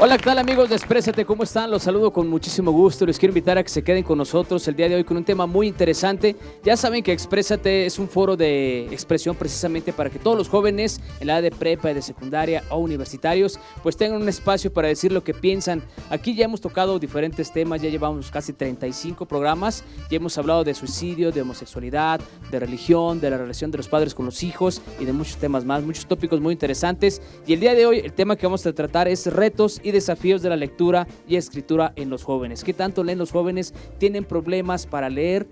Hola, ¿qué tal amigos de Exprésate? ¿Cómo están? Los saludo con muchísimo gusto. Les quiero invitar a que se queden con nosotros el día de hoy con un tema muy interesante. Ya saben que Exprésate es un foro de expresión precisamente para que todos los jóvenes en la edad de prepa, de secundaria o universitarios pues tengan un espacio para decir lo que piensan. Aquí ya hemos tocado diferentes temas, ya llevamos casi 35 programas. Ya hemos hablado de suicidio, de homosexualidad, de religión, de la relación de los padres con los hijos y de muchos temas más, muchos tópicos muy interesantes. Y el día de hoy el tema que vamos a tratar es retos y desafíos de la lectura y escritura en los jóvenes. ¿Qué tanto leen los jóvenes? ¿Tienen problemas para leer?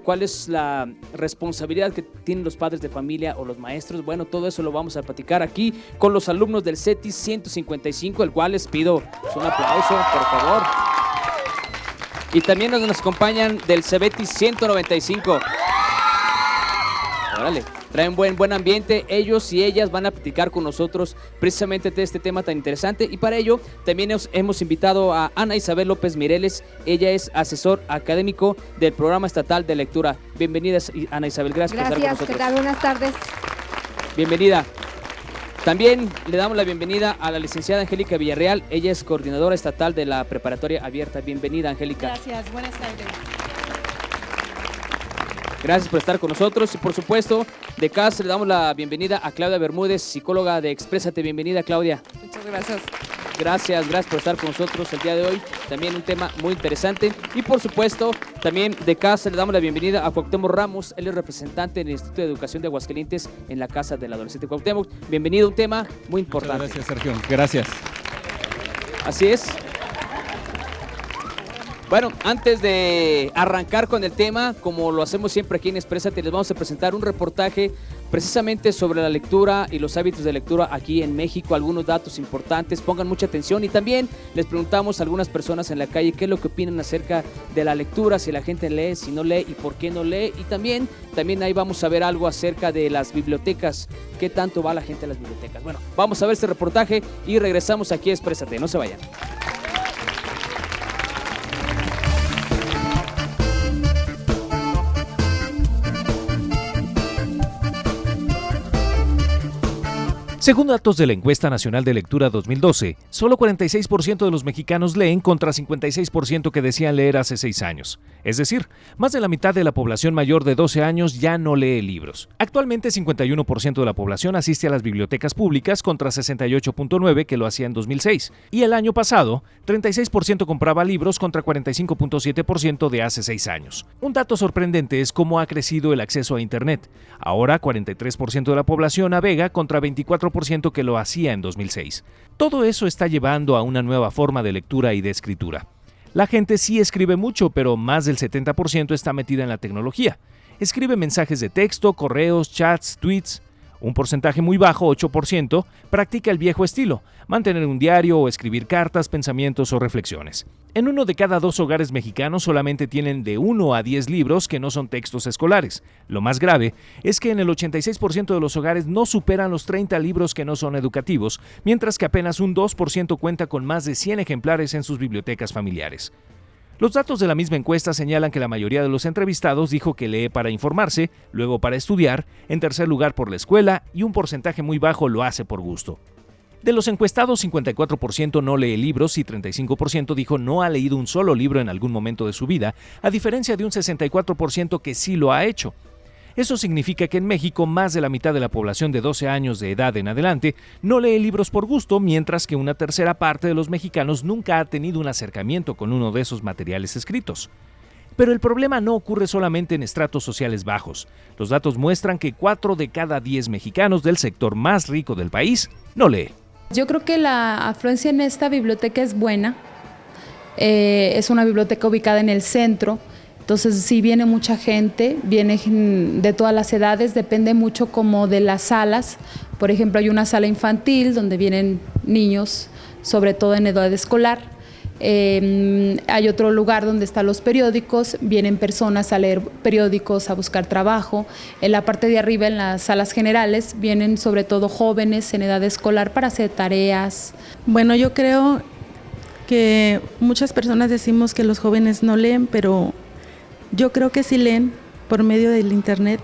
¿Cuál es la responsabilidad que tienen los padres de familia o los maestros? Bueno, todo eso lo vamos a platicar aquí con los alumnos del CETIS 155, el cual les pido un aplauso, por favor. Y también nos acompañan del CEBETIS 195. Órale. Traen buen ambiente, ellos y ellas van a platicar con nosotros precisamente de este tema tan interesante y para ello también hemos invitado a Ana Isabel López Mireles. Ella es asesor académico del Programa Estatal de Lectura. Bienvenida, Ana Isabel, gracias por estar con nosotros. ¿Qué tal? Buenas tardes. Bienvenida. También le damos la bienvenida a la licenciada Angélica Villarreal. Ella es coordinadora estatal de la Preparatoria Abierta. Bienvenida, Angélica. Gracias, buenas tardes. Gracias por estar con nosotros y por supuesto de casa le damos la bienvenida a Claudia Bermúdez, psicóloga de Exprésate. Bienvenida, Claudia. Muchas gracias. Gracias por estar con nosotros el día de hoy. También un tema muy interesante. Y por supuesto, también de casa le damos la bienvenida a Cuauhtémoc Ramos. Él es representante del Instituto de Educación de Aguascalientes en la Casa del Adolescente. Cuauhtémoc, bienvenido a un tema muy importante. Muchas gracias, Sergio. Gracias. Así es. Bueno, antes de arrancar con el tema, como lo hacemos siempre aquí en Exprésate, les vamos a presentar un reportaje precisamente sobre la lectura y los hábitos de lectura aquí en México, algunos datos importantes, pongan mucha atención y también les preguntamos a algunas personas en la calle qué es lo que opinan acerca de la lectura, si la gente lee, si no lee y por qué no lee y también ahí vamos a ver algo acerca de las bibliotecas, qué tanto va la gente a las bibliotecas. Bueno, vamos a ver este reportaje y regresamos aquí a Exprésate, no se vayan. Según datos de la Encuesta Nacional de Lectura 2012, solo 46% de los mexicanos leen contra 56% que decían leer hace 6 años. Es decir, más de la mitad de la población mayor de 12 años ya no lee libros. Actualmente, 51% de la población asiste a las bibliotecas públicas contra 68.9% que lo hacía en 2006. Y el año pasado, 36% compraba libros contra 45.7% de hace 6 años. Un dato sorprendente es cómo ha crecido el acceso a Internet. Ahora, 43% de la población navega contra 24% que lo hacía en 2006. Todo eso está llevando a una nueva forma de lectura y de escritura. La gente sí escribe mucho, pero más del 70% está metida en la tecnología. Escribe mensajes de texto, correos, chats, tweets. Un porcentaje muy bajo, 8%, practica el viejo estilo, mantener un diario o escribir cartas, pensamientos o reflexiones. En 1 de cada 2 hogares mexicanos solamente tienen de 1 a 10 libros que no son textos escolares. Lo más grave es que en el 86% de los hogares no superan los 30 libros que no son educativos, mientras que apenas un 2% cuenta con más de 100 ejemplares en sus bibliotecas familiares. Los datos de la misma encuesta señalan que la mayoría de los entrevistados dijo que lee para informarse, luego para estudiar, en tercer lugar por la escuela y un porcentaje muy bajo lo hace por gusto. De los encuestados, 54% no lee libros y 35% dijo no ha leído un solo libro en algún momento de su vida, a diferencia de un 64% que sí lo ha hecho. Eso significa que en México más de la mitad de la población de 12 años de edad en adelante no lee libros por gusto, mientras que una tercera parte de los mexicanos nunca ha tenido un acercamiento con uno de esos materiales escritos. Pero el problema no ocurre solamente en estratos sociales bajos. Los datos muestran que 4 de cada 10 mexicanos del sector más rico del país no lee. Yo creo que la afluencia en esta biblioteca es buena. Es una biblioteca ubicada en el centro. Entonces, si viene mucha gente, viene de todas las edades, depende mucho como de las salas. Por ejemplo, hay una sala infantil donde vienen niños, sobre todo en edad escolar. Hay otro lugar donde están los periódicos, vienen personas a leer periódicos, a buscar trabajo. En la parte de arriba, en las salas generales, vienen sobre todo jóvenes en edad escolar para hacer tareas. Bueno, yo creo que muchas personas decimos que los jóvenes no leen, pero yo creo que sí leen por medio del internet.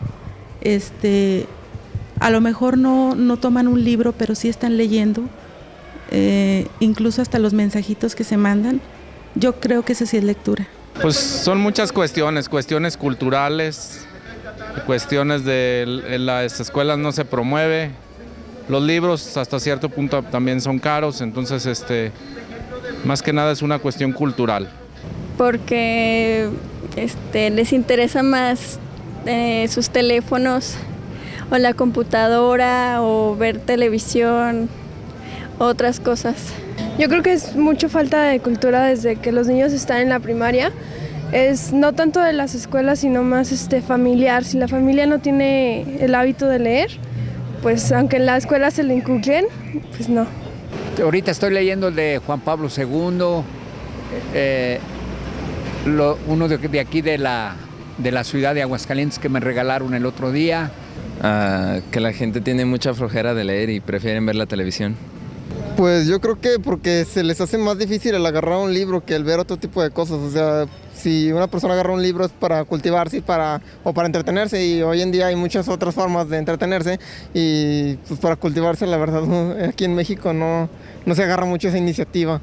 A lo mejor no toman un libro, pero sí están leyendo. incluso hasta los mensajitos que se mandan. Yo creo que eso sí es lectura. Pues son muchas cuestiones culturales, cuestiones en las escuelas no se promueve, los libros hasta cierto punto también son caros, entonces más que nada es una cuestión cultural. Porque les interesa más sus teléfonos o la computadora o ver televisión, otras cosas. Yo creo que es mucha falta de cultura desde que los niños están en la primaria. Es no tanto de las escuelas, sino más familiar. Si la familia no tiene el hábito de leer, pues aunque en la escuela se le inculquen, pues no. Ahorita estoy leyendo el de Juan Pablo II, uno de aquí de la ciudad de Aguascalientes que me regalaron el otro día. Que la gente tiene mucha flojera de leer y prefieren ver la televisión. Pues yo creo que porque se les hace más difícil el agarrar un libro que el ver otro tipo de cosas. O sea, si una persona agarra un libro es para cultivarse o para entretenerse, y hoy en día hay muchas otras formas de entretenerse, y pues para cultivarse, la verdad, aquí en México no se agarra mucho esa iniciativa.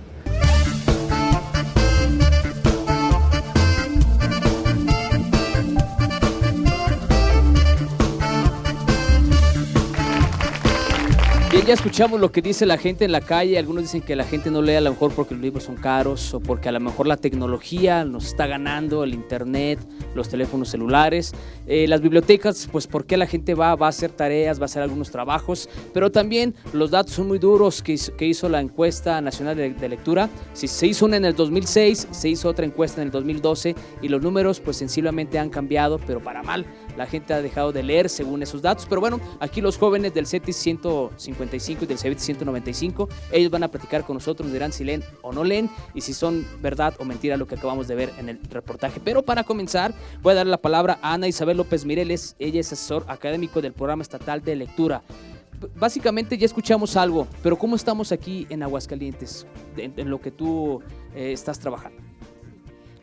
Bien, ya escuchamos lo que dice la gente en la calle. Algunos dicen que la gente no lee a lo mejor porque los libros son caros, o porque a lo mejor la tecnología nos está ganando, el internet, los teléfonos celulares, las bibliotecas, pues porque la gente va a hacer tareas, va a hacer algunos trabajos, pero también los datos son muy duros que hizo la encuesta nacional de lectura. Si se hizo una en el 2006, se hizo otra encuesta en el 2012, y los números pues sensiblemente han cambiado, pero para mal. La gente ha dejado de leer según esos datos, pero bueno, aquí los jóvenes del CETIS 155 y del CETIS 195, ellos van a platicar con nosotros, dirán si leen o no leen, y si son verdad o mentira lo que acabamos de ver en el reportaje. Pero para comenzar, voy a darle la palabra a Ana Isabel López Mireles. Ella es asesor académico del Programa Estatal de Lectura. Básicamente ya escuchamos algo, pero ¿cómo estamos aquí en Aguascalientes en lo que tú estás trabajando?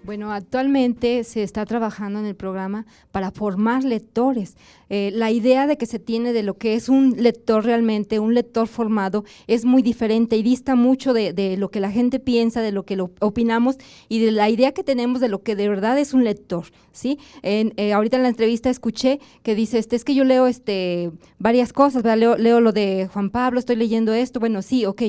Bueno, actualmente se está trabajando en el programa para formar lectores. La idea de que se tiene de lo que es un lector realmente, un lector formado, es muy diferente y dista mucho de lo que la gente piensa, de lo que opinamos y de la idea que tenemos de lo que de verdad es un lector, ¿sí? Ahorita en la entrevista escuché que dice, es que yo leo varias cosas, ¿verdad? Leo lo de Juan Pablo, estoy leyendo esto, bueno, sí, ok,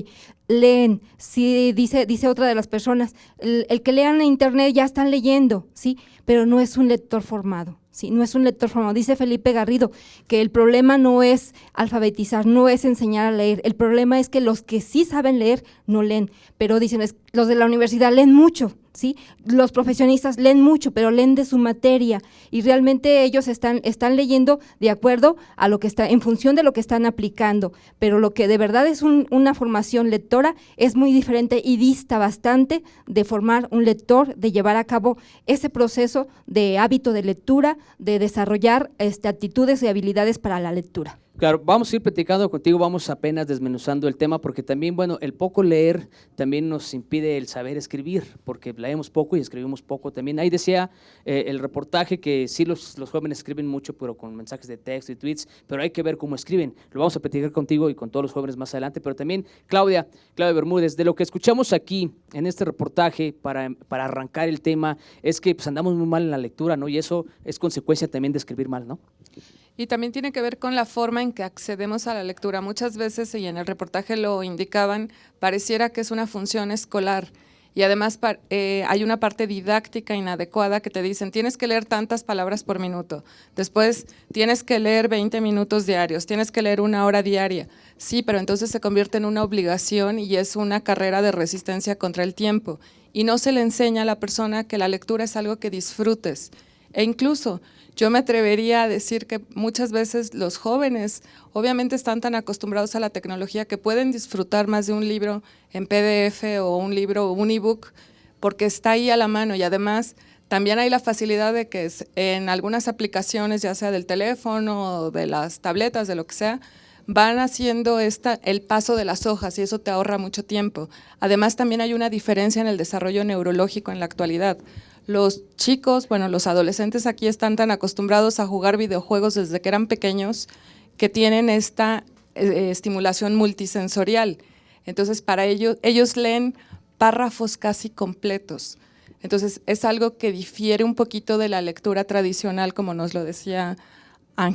leen, sí, dice otra de las personas, el que lean en internet ya están leyendo, ¿sí? Pero no es un lector formado. Sí, no es un lector formado. Dice Felipe Garrido que el problema no es alfabetizar, no es enseñar a leer, el problema es que los que sí saben leer no leen, pero dicen, los de la universidad leen mucho, ¿sí? Los profesionistas leen mucho, pero leen de su materia y realmente ellos están leyendo de acuerdo a lo que está, en función de lo que están aplicando, pero lo que de verdad es una formación lectora es muy diferente y dista bastante de formar un lector, de llevar a cabo ese proceso de hábito de lectura, de desarrollar actitudes y habilidades para la lectura. Claro, vamos a ir platicando contigo, vamos apenas desmenuzando el tema, porque también, bueno, el poco leer también nos impide el saber escribir, porque leemos poco y escribimos poco también. Ahí decía el reportaje que sí los jóvenes escriben mucho, pero con mensajes de texto y tweets, pero hay que ver cómo escriben. Lo vamos a platicar contigo y con todos los jóvenes más adelante, pero también Claudia Bermúdez, de lo que escuchamos aquí en este reportaje para arrancar el tema, es que pues andamos muy mal en la lectura, ¿no? Y eso es consecuencia también de escribir mal, ¿no? Y también tiene que ver con la forma en que accedemos a la lectura. Muchas veces, y en el reportaje lo indicaban, pareciera que es una función escolar. Y además hay una parte didáctica inadecuada que te dicen, tienes que leer tantas palabras por minuto, después tienes que leer 20 minutos diarios, tienes que leer 1 hora diaria. Sí, pero entonces se convierte en una obligación y es una carrera de resistencia contra el tiempo. Y no se le enseña a la persona que la lectura es algo que disfrutes. E incluso yo me atrevería a decir que muchas veces los jóvenes obviamente están tan acostumbrados a la tecnología que pueden disfrutar más de un libro en PDF o un libro o un ebook porque está ahí a la mano, y además también hay la facilidad de que en algunas aplicaciones, ya sea del teléfono o de las tabletas, de lo que sea, van haciendo el paso de las hojas y eso te ahorra mucho tiempo. Además también hay una diferencia en el desarrollo neurológico en la actualidad. Los chicos, bueno, los adolescentes aquí están tan acostumbrados a jugar videojuegos desde que eran pequeños que tienen esta estimulación multisensorial. Entonces, para ellos leen párrafos casi completos. Entonces, es algo que difiere un poquito de la lectura tradicional, como nos lo decía Ana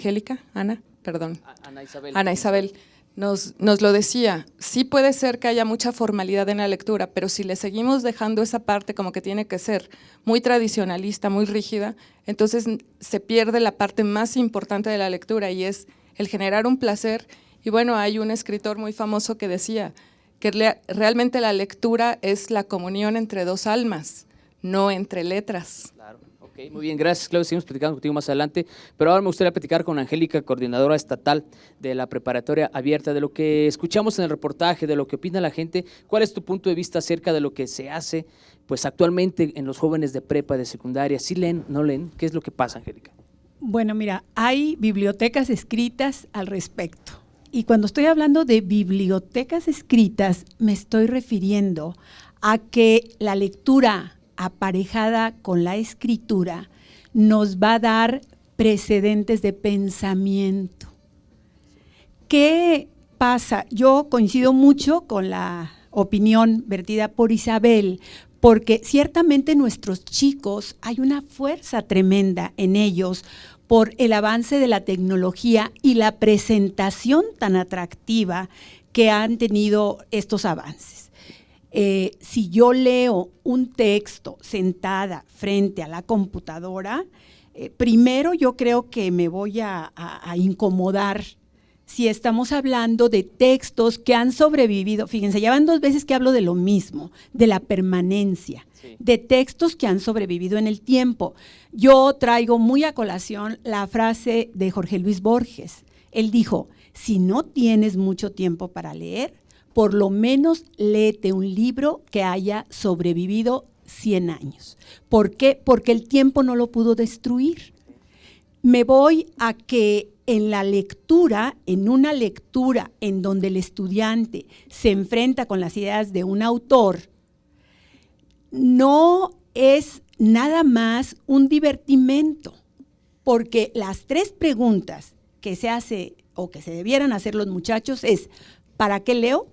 Isabel. Nos lo decía, sí puede ser que haya mucha formalidad en la lectura, pero si le seguimos dejando esa parte como que tiene que ser muy tradicionalista, muy rígida, entonces se pierde la parte más importante de la lectura y es el generar un placer. Y bueno, hay un escritor muy famoso que decía que realmente la lectura es la comunión entre dos almas, no entre letras. Claro. Okay, muy bien, gracias, Claudia. Seguimos platicando contigo más adelante, pero ahora me gustaría platicar con Angélica, coordinadora estatal de la preparatoria abierta, de lo que escuchamos en el reportaje, de lo que opina la gente. ¿Cuál es tu punto de vista acerca de lo que se hace pues actualmente en los jóvenes de prepa, de secundaria? ¿Sí leen, no leen? ¿Qué es lo que pasa, Angélica? Bueno, mira, hay bibliotecas escritas al respecto. Y cuando estoy hablando de bibliotecas escritas, me estoy refiriendo a que la lectura aparejada con la escritura nos va a dar precedentes de pensamiento. ¿Qué pasa? Yo coincido mucho con la opinión vertida por Isabel, porque ciertamente nuestros chicos, hay una fuerza tremenda en ellos por el avance de la tecnología y la presentación tan atractiva que han tenido estos avances. Si yo leo un texto sentada frente a la computadora, primero yo creo que me voy a incomodar si estamos hablando de textos que han sobrevivido. Fíjense, ya van 2 veces que hablo de lo mismo, de la permanencia, de textos que han sobrevivido en el tiempo. Yo traigo muy a colación la frase de Jorge Luis Borges. Él dijo, si no tienes mucho tiempo para leer, por lo menos léete un libro que haya sobrevivido 100 años. ¿Por qué? Porque el tiempo no lo pudo destruir. Me voy a que en la lectura, en una lectura en donde el estudiante se enfrenta con las ideas de un autor, no es nada más un divertimento, porque las 3 preguntas que se hace o que se debieran hacer los muchachos es, ¿para qué leo?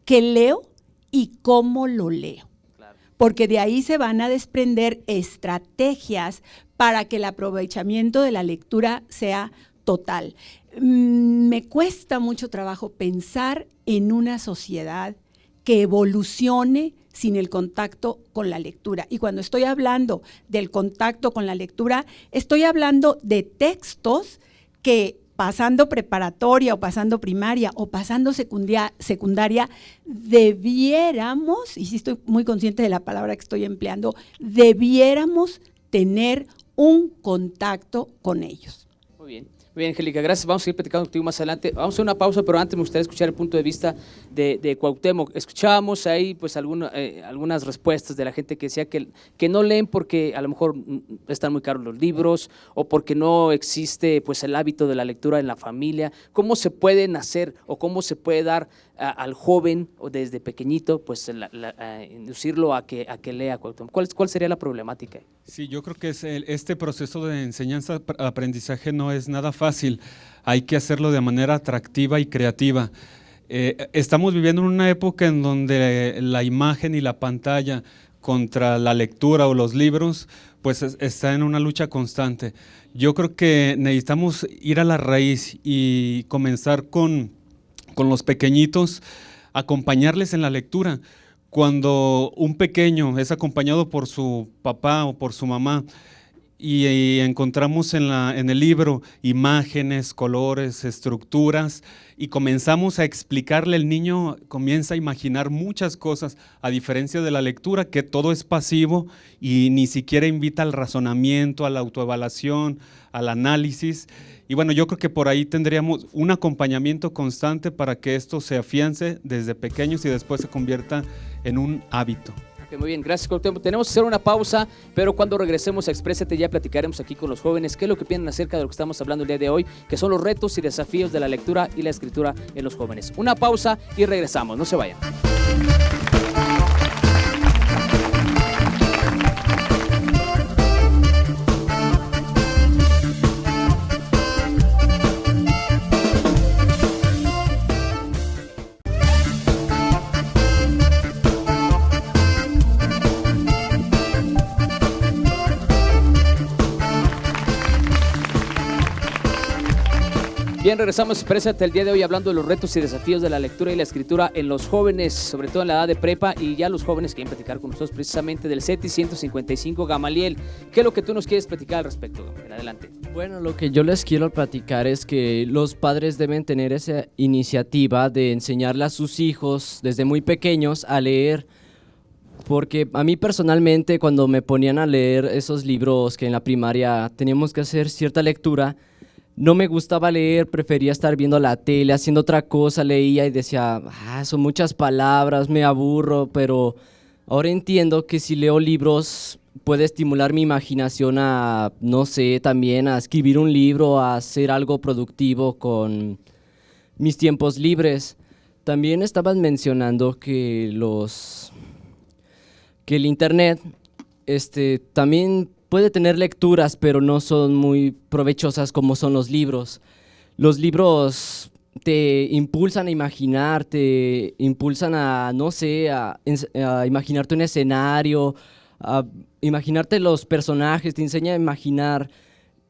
¿Qué leo y cómo lo leo? Claro. Porque de ahí se van a desprender estrategias para que el aprovechamiento de la lectura sea total. Me cuesta mucho trabajo pensar en una sociedad que evolucione sin el contacto con la lectura. Y cuando estoy hablando del contacto con la lectura, estoy hablando de textos que pasando preparatoria o pasando primaria o pasando secundaria, debiéramos, y sí estoy muy consciente de la palabra que estoy empleando, debiéramos tener un contacto con ellos. Muy bien. Muy bien, Angélica, gracias. Vamos a seguir platicando contigo más adelante. Vamos a hacer una pausa, pero antes me gustaría escuchar el punto de vista de Cuauhtémoc. Escuchábamos ahí pues algunas respuestas de la gente que decía que no leen porque a lo mejor están muy caros los libros o porque no existe pues el hábito de la lectura en la familia. ¿Cómo se puede nacer o cómo se puede dar al joven o desde pequeñito pues inducirlo a que lea, Cuauhtémoc? ¿Cuál sería la problemática? Sí, yo creo que este proceso de enseñanza-aprendizaje no es nada fácil, hay que hacerlo de manera atractiva y creativa. Estamos viviendo en una época en donde la imagen y la pantalla contra la lectura o los libros pues está en una lucha constante. Yo creo que necesitamos ir a la raíz y comenzar con los pequeñitos, acompañarles en la lectura. Cuando un pequeño es acompañado por su papá o por su mamá y encontramos en el libro imágenes, colores, estructuras y comenzamos a explicarle, el niño comienza a imaginar muchas cosas, a diferencia de la lectura que todo es pasivo y ni siquiera invita al razonamiento, a la autoevaluación, al análisis. Y bueno, yo creo que por ahí tendríamos un acompañamiento constante para que esto se afiance desde pequeños y después se convierta en un hábito. Okay, muy bien, gracias, Cuauhtémoc. Tenemos que hacer una pausa, pero cuando regresemos a Exprésate ya platicaremos aquí con los jóvenes qué es lo que piensan acerca de lo que estamos hablando el día de hoy, que son los retos y desafíos de la lectura y la escritura en los jóvenes. Una pausa y regresamos, no se vayan. Bien, regresamos, Exprésate el día de hoy hablando de los retos y desafíos de la lectura y la escritura en los jóvenes, sobre todo en la edad de prepa, y ya los jóvenes quieren platicar con nosotros precisamente del CETI 155. Gamaliel, ¿qué es lo que tú nos quieres platicar al respecto? Adelante. Bueno, lo que yo les quiero platicar es que los padres deben tener esa iniciativa de enseñarle a sus hijos desde muy pequeños a leer, porque a mí personalmente cuando me ponían a leer esos libros que en la primaria teníamos que hacer cierta lectura, no me gustaba leer, prefería estar viendo la tele, haciendo otra cosa, leía y decía, son muchas palabras, me aburro, pero ahora entiendo que si leo libros puede estimular mi imaginación a, no sé, también a escribir un libro, a hacer algo productivo con mis tiempos libres. También estaban mencionando que el internet también puede tener lecturas, pero no son muy provechosas como son los libros. Los libros te impulsan a imaginar, te impulsan a, no sé, a imaginarte un escenario, a imaginarte los personajes, te enseña a imaginar.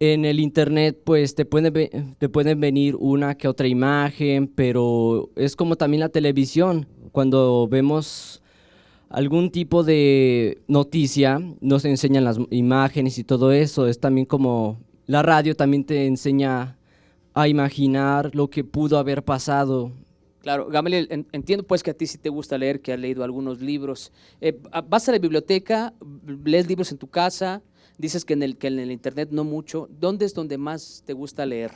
En el internet pues te pueden venir una que otra imagen, pero es como también la televisión. Cuando vemos algún tipo de noticia, nos enseñan las imágenes y todo eso. Es también como la radio también te enseña a imaginar lo que pudo haber pasado. Claro, Gamaliel, entiendo pues que a ti sí te gusta leer, que has leído algunos libros. ¿Vas a la biblioteca, lees libros en tu casa? Dices que en el internet no mucho. ¿Dónde es donde más te gusta leer?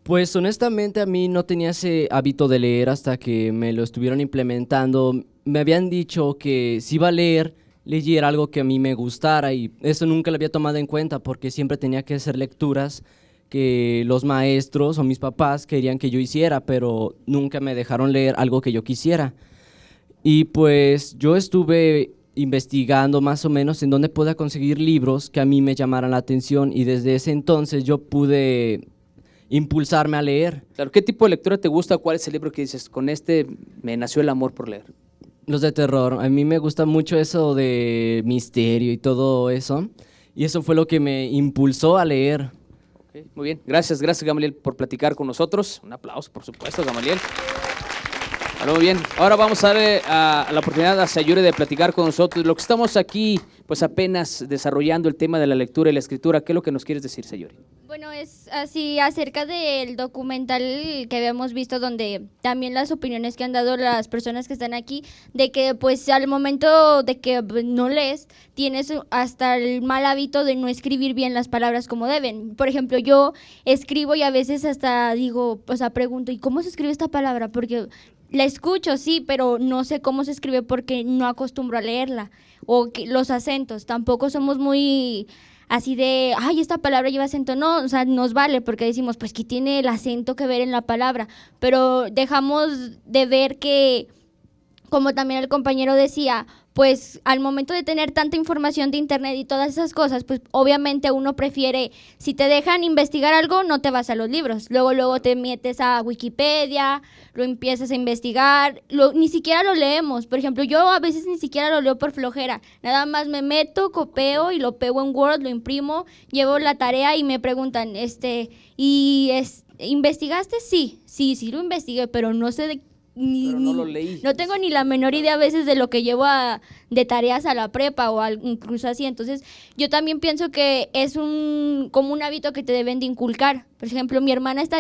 Pues honestamente a mí no tenía ese hábito de leer hasta que me lo estuvieron implementando. Me habían dicho que si iba a leer, leyera algo que a mí me gustara, y eso nunca lo había tomado en cuenta porque siempre tenía que hacer lecturas que los maestros o mis papás querían que yo hiciera, pero nunca me dejaron leer algo que yo quisiera. Y pues yo estuve investigando más o menos en dónde podía conseguir libros que a mí me llamaran la atención, y desde ese entonces yo pude impulsarme a leer. Claro, ¿qué tipo de lectura te gusta? ¿Cuál es el libro que dices, con este me nació el amor por leer? Los de terror. A mí me gusta mucho eso de misterio y todo eso, y eso fue lo que me impulsó a leer. Okay, muy bien, gracias Gamaliel por platicar con nosotros. Un aplauso, por supuesto, Gamaliel. Muy bien, ahora vamos a darle la oportunidad a Sayuri de platicar con nosotros. Lo que estamos aquí, pues apenas desarrollando el tema de la lectura y la escritura. ¿Qué es lo que nos quieres decir, Sayuri? Bueno, es así acerca del documental que habíamos visto, donde también las opiniones que han dado las personas que están aquí, de que pues al momento de que no lees, tienes hasta el mal hábito de no escribir bien las palabras como deben. Por ejemplo, yo escribo y a veces hasta digo, o sea, pregunto, ¿y cómo se escribe esta palabra? Porque la escucho, sí, pero no sé cómo se escribe porque no acostumbro a leerla. O que los acentos, tampoco somos muy así de, ay, esta palabra lleva acento. No, o sea, nos vale porque decimos, pues que tiene el acento que ver en la palabra. Pero dejamos de ver que, como también el compañero decía, pues al momento de tener tanta información de internet y todas esas cosas, pues obviamente uno prefiere, si te dejan investigar algo, no te vas a los libros, luego te metes a Wikipedia, lo empiezas a investigar, ni siquiera lo leemos. Por ejemplo, yo a veces ni siquiera lo leo por flojera, nada más me meto, copio y lo pego en Word, lo imprimo, llevo la tarea y me preguntan, ¿investigaste? Sí lo investigué, pero no sé no lo leí. No tengo ni la menor idea a veces de lo que llevo de tareas a la prepa o incluso así. Entonces, yo también pienso que es como un hábito que te deben de inculcar. Por ejemplo, mi hermana está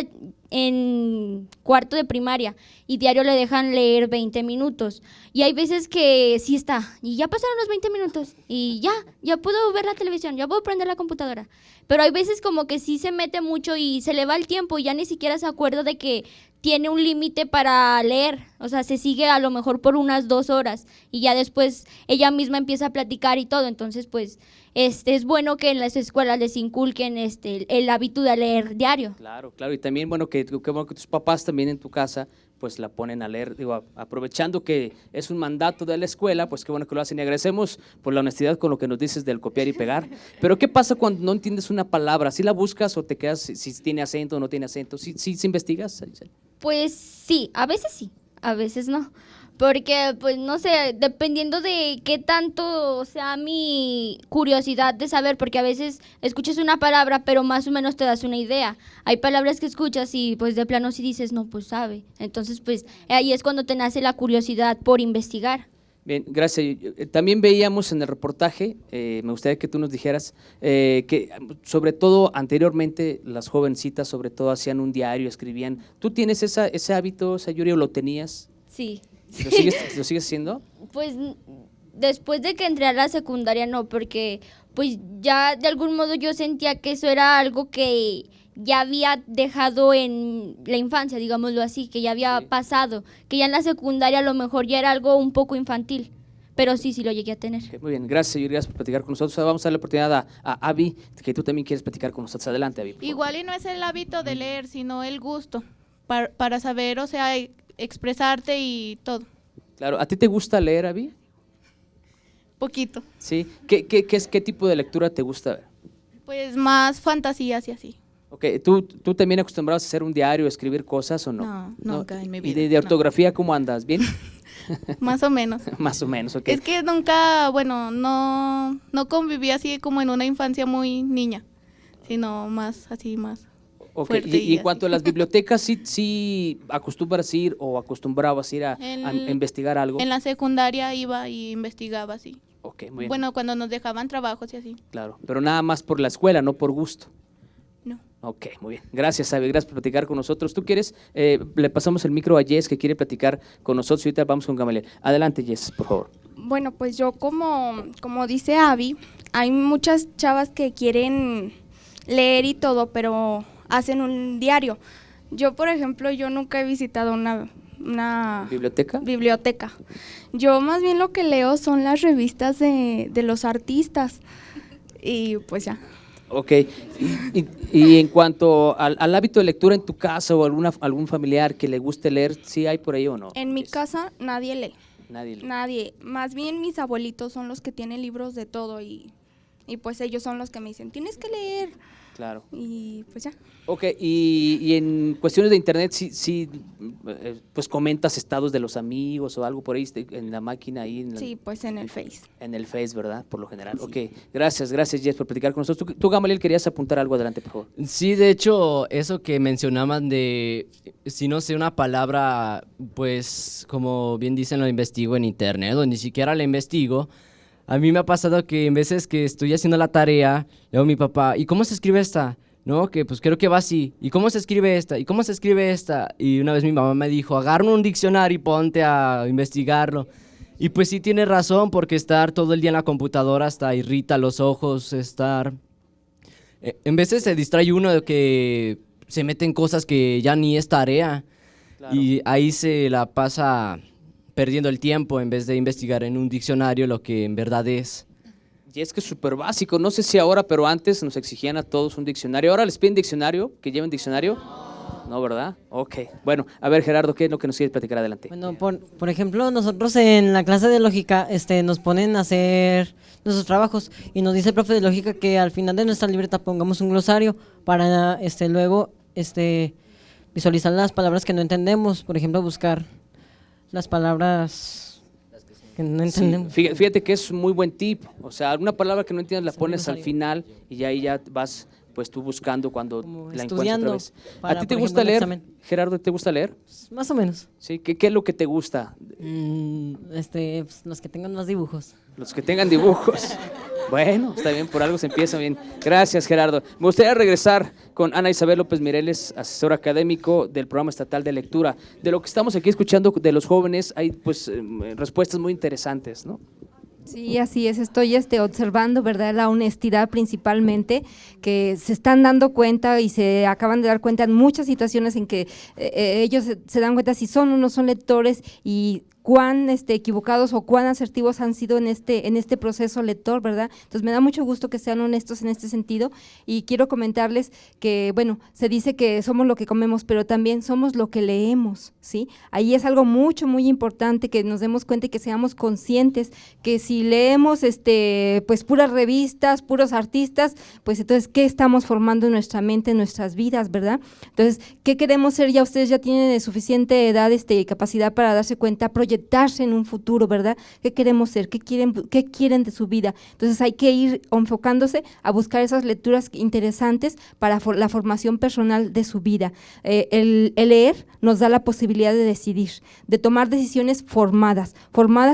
en cuarto de primaria y diario le dejan leer 20 minutos. Y hay veces que sí está, y ya pasaron los 20 minutos y ya puedo ver la televisión, ya puedo prender la computadora. Pero hay veces como que sí se mete mucho y se le va el tiempo y ya ni siquiera se acuerda de que tiene un límite para leer. O sea, se sigue a lo mejor por unas 2 horas y ya después ella misma empieza a platicar y todo. Entonces, pues, es bueno que en las escuelas les inculquen el hábito de leer diario. Claro, y también bueno que tus papás también en tu casa pues la ponen a leer, digo, aprovechando que es un mandato de la escuela, pues qué bueno que lo hacen, y agradecemos por la honestidad con lo que nos dices del copiar y pegar. Pero ¿qué pasa cuando no entiendes una palabra? ¿Sí la buscas o te quedas si tiene acento o no tiene acento? ¿Sí investigas? Pues sí, a veces no. porque pues no sé, dependiendo de qué tanto sea mi curiosidad de saber, porque a veces escuchas una palabra pero más o menos te das una idea. Hay palabras que escuchas y pues de plano si dices no, pues sabe. Entonces pues ahí es cuando te nace la curiosidad por investigar. Bien, gracias. También veíamos en el reportaje, me gustaría que tú nos dijeras, que sobre todo anteriormente las jovencitas sobre todo hacían un diario, escribían. ¿Tú tienes ese hábito, Sayuri, o lo tenías? Sí. ¿Lo sigues haciendo? Pues después de que entré a la secundaria no, porque pues ya de algún modo yo sentía que eso era algo que ya había dejado en la infancia, digámoslo así, que ya había pasado, que ya en la secundaria a lo mejor ya era algo un poco infantil, pero sí lo llegué a tener. Okay, muy bien, gracias Sayuri, gracias por platicar con nosotros. Ahora vamos a darle la oportunidad a Abby, que tú también quieres platicar con nosotros. Adelante, Abby. Igual y no es el hábito de leer, sino el gusto, para saber, o sea, expresarte y todo. Claro, ¿a ti te gusta leer, Abby? Poquito. Sí, ¿qué tipo de lectura te gusta ver? Pues más fantasías y así. Ok, ¿tú también acostumbrabas a hacer un diario, a escribir cosas o no? No, nunca en mi vida. ¿Y de ortografía cómo andas? ¿Bien? Más o menos. Más o menos, ok. Es que nunca, bueno, no conviví así como en una infancia muy niña, sino más así, más okay. fuerte. Y en cuanto a las bibliotecas, ¿sí acostumbras ir o acostumbrabas ir a investigar algo? En la secundaria iba y investigaba así. Ok, muy bien. Bueno, cuando nos dejaban trabajos y así. Claro, pero nada más por la escuela, no por gusto. No. Ok, muy bien. Gracias, Abby, gracias por platicar con nosotros. ¿Tú quieres? Le pasamos el micro a Jess, que quiere platicar con nosotros, y ahorita vamos con Gamaliel. Adelante, Jess, por favor. Bueno, pues yo como dice Abby, hay muchas chavas que quieren leer y todo, pero hacen un diario. Yo, por ejemplo, yo nunca he visitado una biblioteca. Yo más bien lo que leo son las revistas de los artistas y pues ya. Ok, y en cuanto al hábito de lectura en tu casa o algún familiar que le guste leer, ¿sí hay por ahí o no? En mi casa nadie lee. Nadie lee. Nadie, más bien mis abuelitos son los que tienen libros de todo y pues ellos son los que me dicen, tienes que leer. Claro. Y pues ya. Ok, y en cuestiones de internet, sí, pues comentas estados de los amigos o algo por ahí en la máquina ahí. Sí, pues en el Face. En el Face, ¿verdad? Por lo general. Sí. Ok, gracias Jess por platicar con nosotros. Tú, Gamaliel, querías apuntar algo, adelante, por favor. Sí, de hecho, eso que mencionaban de, si no sé una palabra, pues como bien dicen, lo investigo en internet o ni siquiera la investigo. A mí me ha pasado que en veces que estoy haciendo la tarea, le digo a mi papá, ¿y cómo se escribe esta? No, que pues creo que va así. ¿Y cómo se escribe esta? ¿Y cómo se escribe esta? Y una vez mi mamá me dijo, agarra un diccionario y ponte a investigarlo. Y pues sí tiene razón, porque estar todo el día en la computadora hasta irrita los ojos, en veces se distrae uno de que se meten cosas que ya ni es tarea. Claro. Y ahí se la pasa perdiendo el tiempo en vez de investigar en un diccionario lo que en verdad es. Y es que es súper básico, no sé si ahora, pero antes nos exigían a todos un diccionario. ¿Ahora les piden diccionario? ¿Que lleven diccionario? No, ¿verdad? Ok. Bueno, a ver, Gerardo, ¿qué es lo que nos quieres platicar? Adelante. Bueno, por ejemplo, nosotros en la clase de lógica nos ponen a hacer nuestros trabajos y nos dice el profe de lógica que al final de nuestra libreta pongamos un glosario para luego visualizar las palabras que no entendemos, por ejemplo, buscar las palabras que no entendemos. Sí, fíjate que es un muy buen tip, o sea, alguna palabra que no entiendes la pones al final y ahí ya vas pues tú buscando cuando la encuentras otra vez. ¿A ti te gusta leer, Gerardo, te gusta leer? Pues más o menos. Sí, ¿qué es lo que te gusta? Pues, los que tengan más dibujos. Los que tengan dibujos. Bueno, está bien, por algo se empieza bien. Gracias, Gerardo. Me gustaría regresar con Ana Isabel López Mireles, asesor académico del Programa Estatal de Lectura. De lo que estamos aquí escuchando de los jóvenes, hay pues respuestas muy interesantes, ¿no? Sí, así es, estoy observando, ¿verdad?, la honestidad principalmente, que se están dando cuenta y se acaban de dar cuenta en muchas situaciones en que ellos se dan cuenta si son o no son lectores y cuán equivocados o cuán asertivos han sido en este proceso lector, ¿verdad? Entonces me da mucho gusto que sean honestos en este sentido y quiero comentarles que, bueno, se dice que somos lo que comemos, pero también somos lo que leemos, ¿sí? Ahí es algo muy importante que nos demos cuenta y que seamos conscientes que si leemos pues puras revistas, puros artistas, pues entonces ¿qué estamos formando en nuestra mente, en nuestras vidas, verdad? Entonces, ¿qué queremos ser? Ya ustedes ya tienen suficiente edad y capacidad para darse cuenta, proyectar proyectarse en un futuro, ¿verdad? ¿Qué queremos ser? ¿Qué quieren de su vida? Entonces hay que ir enfocándose a buscar esas lecturas interesantes para la formación personal de su vida. El leer nos da la posibilidad de decidir, de tomar decisiones formadas,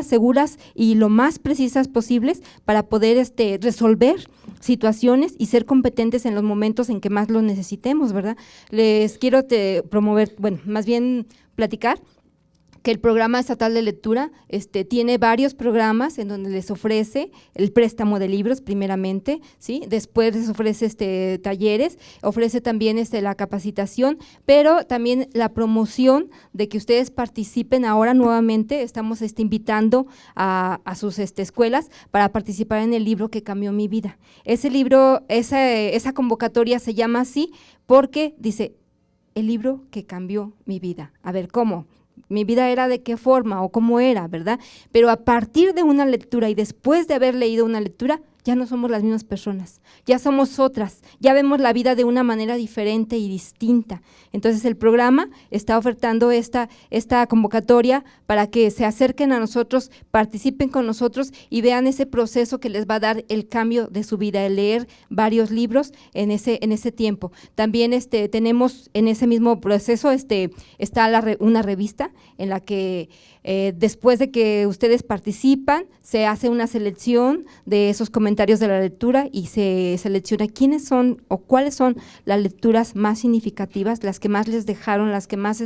seguras y lo más precisas posibles para poder resolver situaciones y ser competentes en los momentos en que más lo necesitemos, ¿verdad? Les quiero promover, bueno, más bien platicar que el Programa Estatal de Lectura tiene varios programas en donde les ofrece el préstamo de libros primeramente, ¿sí? Después les ofrece talleres, ofrece también la capacitación, pero también la promoción de que ustedes participen ahora nuevamente. Estamos invitando a sus escuelas para participar en el libro que cambió mi vida. Ese libro, esa convocatoria se llama así porque dice, el libro que cambió mi vida. A ver, ¿cómo? Mi vida era de qué forma o cómo era, ¿verdad? Pero a partir de una lectura y después de haber leído una lectura, ya no somos las mismas personas, ya somos otras, ya vemos la vida de una manera diferente y distinta. Entonces el programa está ofertando esta convocatoria para que se acerquen a nosotros, participen con nosotros y vean ese proceso que les va a dar el cambio de su vida, el leer varios libros en ese tiempo. También tenemos en ese mismo proceso está una revista en la que después de que ustedes participan, se hace una selección de esos comentarios de la lectura y se selecciona quiénes son o cuáles son las lecturas más significativas, las que más les dejaron, las que más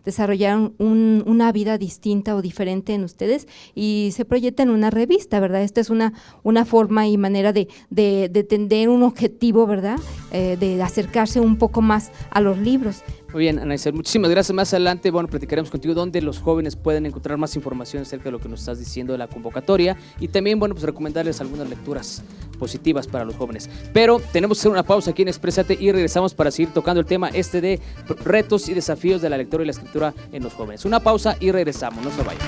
desarrollaron una vida distinta o diferente en ustedes y se proyecta en una revista, ¿verdad? Esta es una forma y manera de tener un objetivo, ¿verdad? De acercarse un poco más a los libros. Muy bien, Ana Isabel, muchísimas gracias. Más adelante, bueno, platicaremos contigo dónde los jóvenes pueden encontrar más información acerca de lo que nos estás diciendo de la convocatoria y también, bueno, pues recomendarles algunas lecturas positivas para los jóvenes. Pero tenemos que hacer una pausa aquí en Exprésate y regresamos para seguir tocando el tema de retos y desafíos de la lectura y la escritura en los jóvenes. Una pausa y regresamos, no se vayan.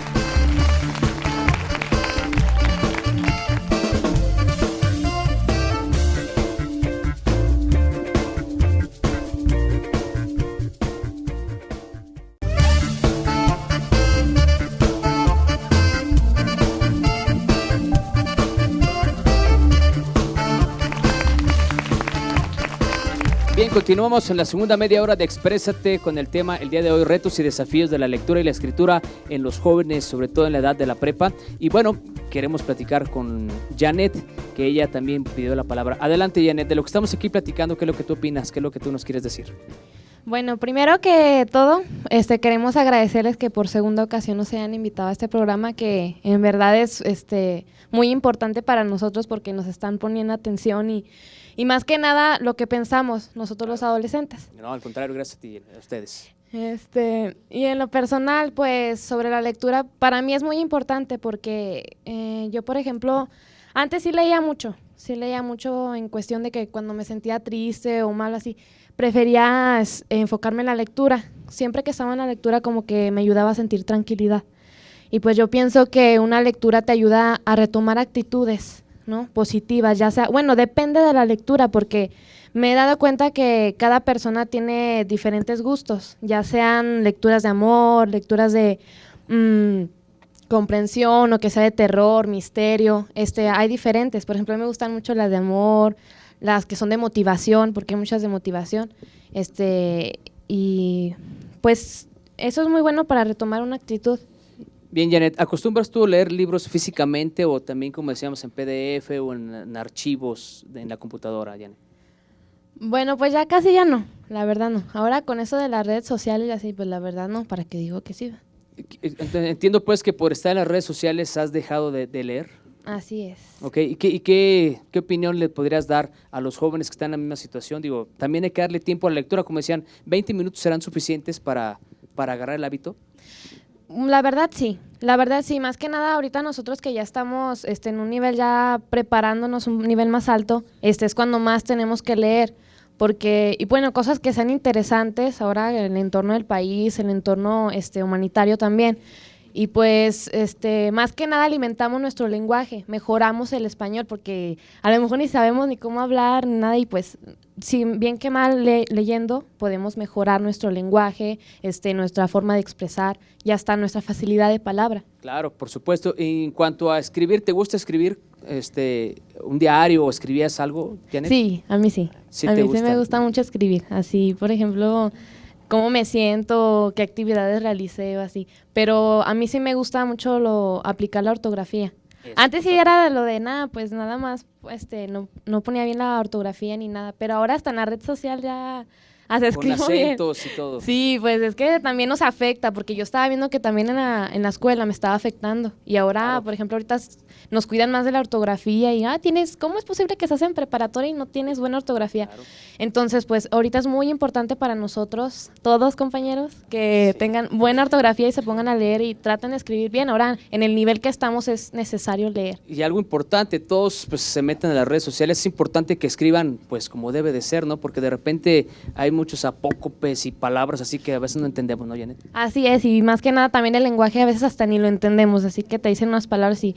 Bien, continuamos en la segunda media hora de Exprésate con el tema el día de hoy, retos y desafíos de la lectura y la escritura en los jóvenes, sobre todo en la edad de la prepa. Y bueno, queremos platicar con Janet, que ella también pidió la palabra. Adelante, Janet, de lo que estamos aquí platicando, ¿qué es lo que tú opinas? ¿Qué es lo que tú nos quieres decir? Bueno, primero que todo, queremos agradecerles que por segunda ocasión nos hayan invitado a este programa que en verdad es muy importante para nosotros porque nos están poniendo atención y más que nada lo que pensamos nosotros los adolescentes. No, al contrario, gracias a ti, a ustedes. Y en lo personal, pues sobre la lectura, para mí es muy importante porque yo, por ejemplo, antes sí leía mucho en cuestión de que cuando me sentía triste o mal así, prefería enfocarme en la lectura. Siempre que estaba en la lectura como que me ayudaba a sentir tranquilidad. Y pues yo pienso que una lectura te ayuda a retomar actitudes, ¿no? Positivas, ya sea, bueno, depende de la lectura porque me he dado cuenta que cada persona tiene diferentes gustos, ya sean lecturas de amor, lecturas de comprensión o que sea de terror, misterio, hay diferentes. Por ejemplo, a mí me gustan mucho las de amor, las que son de motivación, porque hay muchas de motivación, y pues eso es muy bueno para retomar una actitud. Bien, Janet, ¿acostumbras tú a leer libros físicamente o también, como decíamos, en PDF o en archivos en la computadora, Janet? Bueno, pues ya casi ya no, la verdad no. Ahora con eso de las redes sociales y así, pues la verdad no, ¿para qué digo que sí? Entiendo pues que por estar en las redes sociales has dejado de leer. Así es. Ok, ¿y qué opinión le podrías dar a los jóvenes que están en la misma situación? Digo, también hay que darle tiempo a la lectura, como decían, 20 minutos serán suficientes para agarrar el hábito. La verdad sí, más que nada ahorita nosotros que ya estamos en un nivel ya preparándonos, un nivel más alto, es cuando más tenemos que leer, porque, y bueno, cosas que sean interesantes ahora en el entorno del país, el entorno humanitario también, Y pues más que nada alimentamos nuestro lenguaje, mejoramos el español porque a lo mejor ni sabemos ni cómo hablar ni nada y pues si bien que mal leyendo podemos mejorar nuestro lenguaje, nuestra forma de expresar y hasta nuestra facilidad de palabra. Claro, por supuesto. En cuanto a escribir, ¿te gusta escribir un diario o escribías algo, Janet? Sí, a mí sí. ¿Sí a te mí sí gusta? me gusta mucho escribir. Así, por ejemplo, cómo me siento, qué actividades realicé o así. Pero a mí sí me gusta mucho aplicar la ortografía. Antes sí era lo de nada, pues nada más, no ponía bien la ortografía ni nada. Pero ahora hasta en la red social ya hasta escribo Con bien. acentos y todo. Sí, pues es que también nos afecta, porque yo estaba viendo que también en la escuela me estaba afectando. Y ahora, por ejemplo, ahorita nos cuidan más de la ortografía y, ¿cómo es posible que estás en preparatoria y no tienes buena ortografía? Entonces, pues ahorita es muy importante para nosotros, todos compañeros, que tengan buena ortografía y se pongan a leer y traten de escribir bien. Ahora, en el nivel que estamos es necesario leer. Y algo importante, todos pues se meten en las redes sociales, es importante que escriban pues como debe de ser, ¿no? Porque de repente hay muchos apócopes y palabras así que a veces no entendemos, ¿no, Janet? Así es, y más que nada también el lenguaje a veces hasta ni lo entendemos, así que te dicen unas palabras y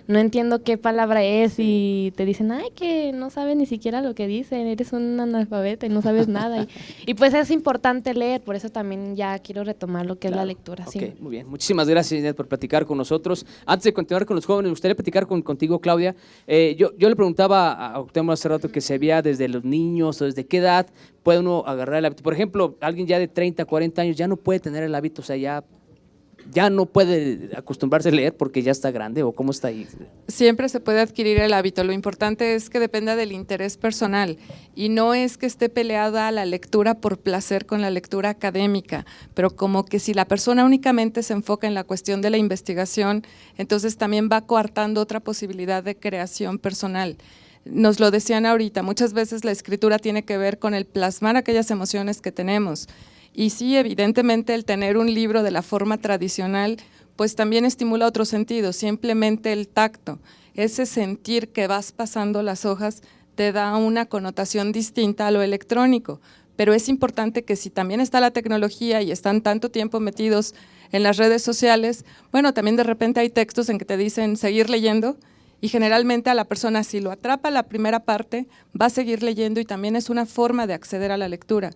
no entiendo qué palabra es y te dicen, que no sabes ni siquiera lo que dicen, eres un analfabeta y no sabes nada. Y pues es importante leer, por eso también ya quiero retomar lo que es la lectura. Sí. Ok, muy bien. Muchísimas gracias, Janet, por platicar con nosotros. Antes de continuar con los jóvenes, me gustaría platicar contigo, Claudia. Yo le preguntaba a Octavio hace rato que se había desde los niños o desde qué edad puede uno agarrar el hábito. Por ejemplo, alguien ya de 30, 40 años ya no puede tener el hábito, o sea, ya no puede acostumbrarse a leer porque ya está grande, ¿o cómo está ahí? Siempre se puede adquirir el hábito, lo importante es que dependa del interés personal y no es que esté peleada la lectura por placer con la lectura académica, pero como que si la persona únicamente se enfoca en la cuestión de la investigación, entonces también va coartando otra posibilidad de creación personal. Nos lo decían ahorita, muchas veces la escritura tiene que ver con el plasmar aquellas emociones que tenemos. Y sí, evidentemente el tener un libro de la forma tradicional, pues también estimula otro sentido, simplemente el tacto. Ese sentir que vas pasando las hojas te da una connotación distinta a lo electrónico. Pero es importante que si también está la tecnología y están tanto tiempo metidos en las redes sociales, bueno, también de repente hay textos en que te dicen seguir leyendo, y generalmente a la persona, si lo atrapa la primera parte, va a seguir leyendo y también es una forma de acceder a la lectura.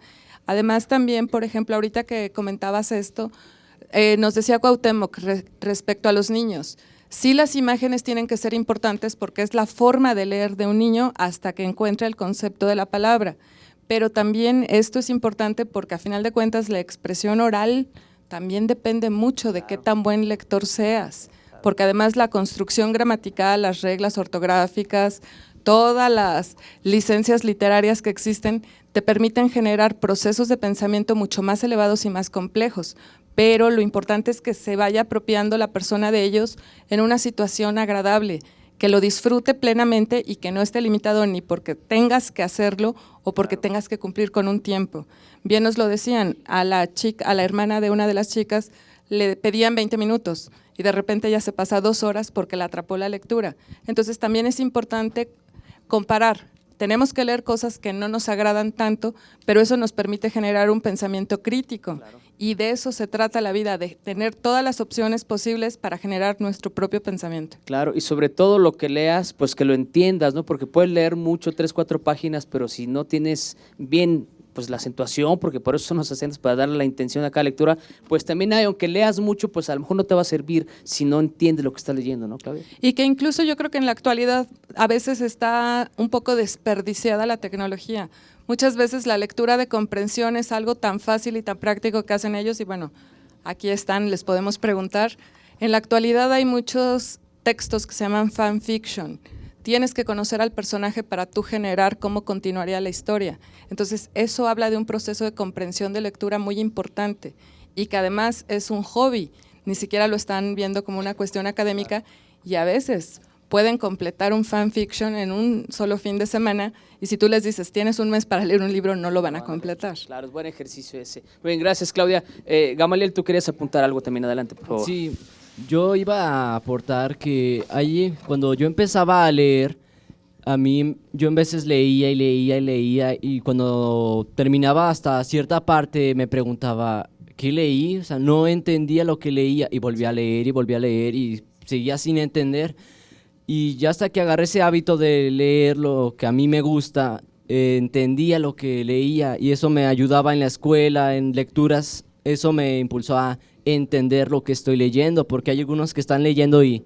Además también, por ejemplo, ahorita que comentabas esto, nos decía Cuauhtémoc respecto a los niños, sí las imágenes tienen que ser importantes porque es la forma de leer de un niño hasta que encuentre el concepto de la palabra, pero también esto es importante porque a final de cuentas la expresión oral también depende mucho de qué tan buen lector seas, porque además la construcción gramatical, las reglas ortográficas, todas las licencias literarias que existen te permiten generar procesos de pensamiento mucho más elevados y más complejos, pero lo importante es que se vaya apropiando la persona de ellos en una situación agradable, que lo disfrute plenamente y que no esté limitado ni porque tengas que hacerlo o porque tengas que cumplir con un tiempo. Bien nos lo decían, a la hermana de una de las chicas le pedían 20 minutos y de repente ella se pasa 2 horas porque la atrapó la lectura. Entonces también es importante comparar. Tenemos que leer cosas que no nos agradan tanto, pero eso nos permite generar un pensamiento crítico. Claro. Y de eso se trata la vida, de tener todas las opciones posibles para generar nuestro propio pensamiento. Claro, y sobre todo lo que leas, pues que lo entiendas, ¿no? Porque puedes leer mucho, 3, 4 páginas, pero si no tienes bien pues la acentuación, porque por eso son los acentos, para darle la intención a cada lectura, pues también hay, aunque leas mucho, pues a lo mejor no te va a servir si no entiendes lo que estás leyendo, ¿no, Claudia? Y que incluso yo creo que en la actualidad a veces está un poco desperdiciada la tecnología. Muchas veces la lectura de comprensión es algo tan fácil y tan práctico que hacen ellos y bueno, aquí están, les podemos preguntar. En la actualidad hay muchos textos que se llaman fanfiction. Tienes que conocer al personaje para tú generar cómo continuaría la historia. Entonces, eso habla de un proceso de comprensión de lectura muy importante y que además es un hobby, ni siquiera lo están viendo como una cuestión académica y a veces pueden completar un fanfiction en un solo fin de semana y si tú les dices, tienes un mes para leer un libro, no lo van a completar. Claro, es buen ejercicio ese. Muy bien, gracias, Claudia. Gamaliel, tú querías apuntar algo también, adelante, por favor. Sí. Yo iba a aportar que ahí, cuando yo empezaba a leer, yo en veces leía y leía y leía y cuando terminaba hasta cierta parte me preguntaba, ¿qué leí? O sea, no entendía lo que leía y volví a leer y seguía sin entender. Y ya hasta que agarré ese hábito de leer lo que a mí me gusta, entendía lo que leía y eso me ayudaba en la escuela, en lecturas, eso me impulsó a entender lo que estoy leyendo, porque hay algunos que están leyendo y